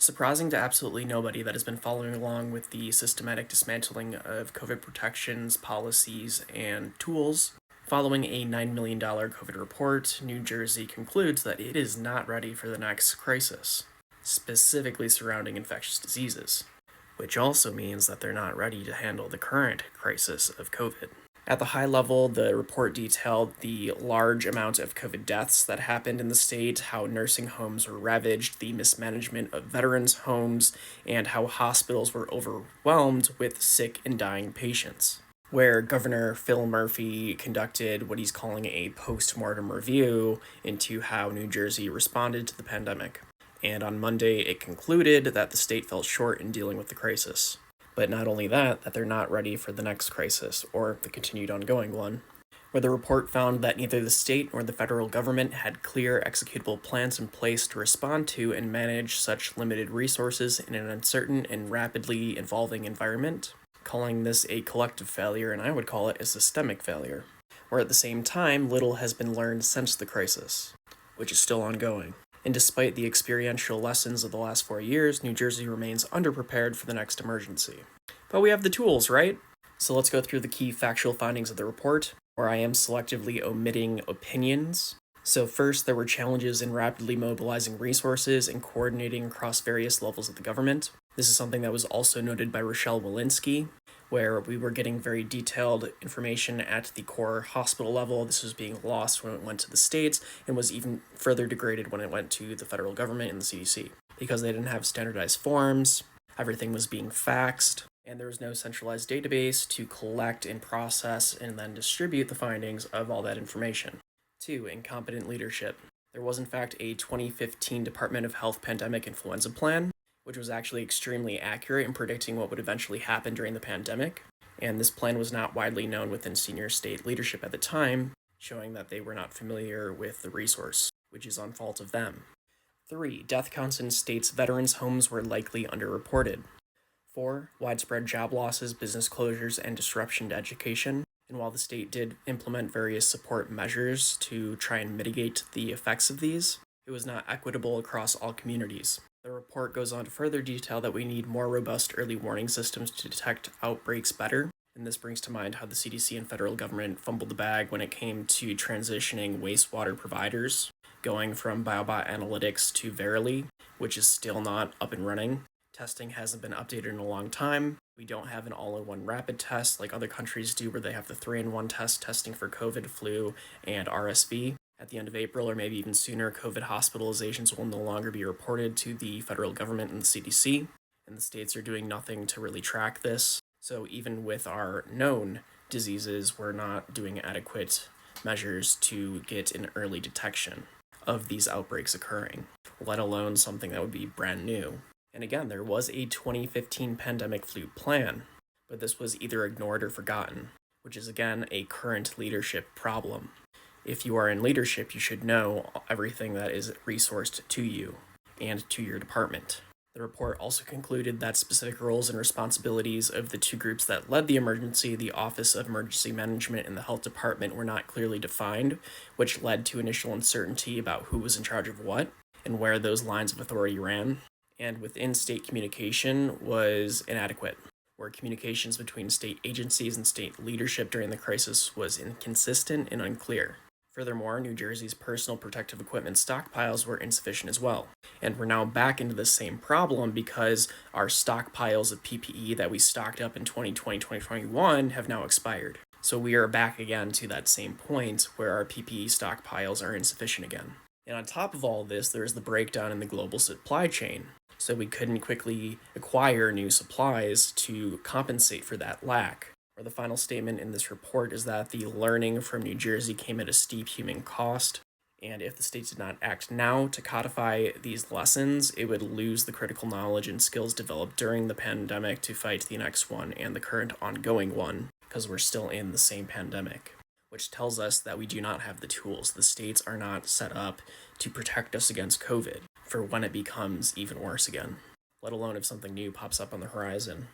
Surprising to absolutely nobody that has been following along with the systematic dismantling of COVID protections, policies, and tools. Following a $9 million COVID report, New Jersey concludes that it is not ready for the next crisis, specifically surrounding infectious diseases, which also means that they're not ready to handle the current crisis of COVID. At the high level, the report detailed the large amount of COVID deaths that happened in the state, how nursing homes were ravaged, the mismanagement of veterans' homes, and how hospitals were overwhelmed with sick and dying patients. Where Governor Phil Murphy conducted what he's calling a post-mortem review into how New Jersey responded to the pandemic. And on Monday, it concluded that the state fell short in dealing with the crisis. But not only that they're not ready for the next crisis, or the continued ongoing one, where the report found that neither the state nor the federal government had clear executable plans in place to respond to and manage such limited resources in an uncertain and rapidly evolving environment, calling this a collective failure, and I would call it a systemic failure, where at the same time, little has been learned since the crisis, which is still ongoing. And despite the experiential lessons of the last 4 years, New Jersey remains underprepared for the next emergency. But we have the tools, right? So let's go through the key factual findings of the report, where I am selectively omitting opinions. So first, there were challenges in rapidly mobilizing resources and coordinating across various levels of the government. This is something that was also noted by Rochelle Walensky, where we were getting very detailed information at the core hospital level. This was being lost when it went to the states and was even further degraded when it went to the federal government and the CDC. Because they didn't have standardized forms, everything was being faxed, and there was no centralized database to collect and process and then distribute the findings of all that information. 2. Incompetent leadership. There was in fact a 2015 Department of Health pandemic influenza plan, which was actually extremely accurate in predicting what would eventually happen during the pandemic, and this plan was not widely known within senior state leadership at the time, showing that they were not familiar with the resource, which is on fault of them. 3. Death counts in states' veterans' homes were likely underreported. 4. Widespread job losses, business closures, and disruption to education. And while the state did implement various support measures to try and mitigate the effects of these, it was not equitable across all communities. The report goes on to further detail that we need more robust early warning systems to detect outbreaks better, and this brings to mind how the CDC and federal government fumbled the bag when it came to transitioning wastewater providers, going from BioBot Analytics to Verily, which is still not up and running. Testing hasn't been updated in a long time. We don't have an all-in-one rapid test like other countries do, where they have the 3-in-1 test testing for COVID, flu, and RSV. At the end of April, or maybe even sooner, COVID hospitalizations will no longer be reported to the federal government and the CDC, and the states are doing nothing to really track this. So even with our known diseases, we're not doing adequate measures to get an early detection of these outbreaks occurring, let alone something that would be brand new. And again, there was a 2015 pandemic flu plan, but this was either ignored or forgotten, which is again a current leadership problem. If you are in leadership, you should know everything that is resourced to you and to your department. The report also concluded that specific roles and responsibilities of the two groups that led the emergency, the Office of Emergency Management and the Health Department, were not clearly defined, which led to initial uncertainty about who was in charge of what and where those lines of authority ran. And within state communication was inadequate, where communications between state agencies and state leadership during the crisis was inconsistent and unclear. Furthermore, New Jersey's personal protective equipment stockpiles were insufficient as well. And we're now back into the same problem because our stockpiles of PPE that we stocked up in 2020, 2021 have now expired. So we are back again to that same point where our PPE stockpiles are insufficient again. And on top of all this, there's the breakdown in the global supply chain. So we couldn't quickly acquire new supplies to compensate for that lack. Or the final statement in this report is that the learning from New Jersey came at a steep human cost, and if the state did not act now to codify these lessons, it would lose the critical knowledge and skills developed during the pandemic to fight the next one and the current ongoing one, because we're still in the same pandemic, which tells us that we do not have the tools. The states are not set up to protect us against COVID for when it becomes even worse again, let alone if something new pops up on the horizon.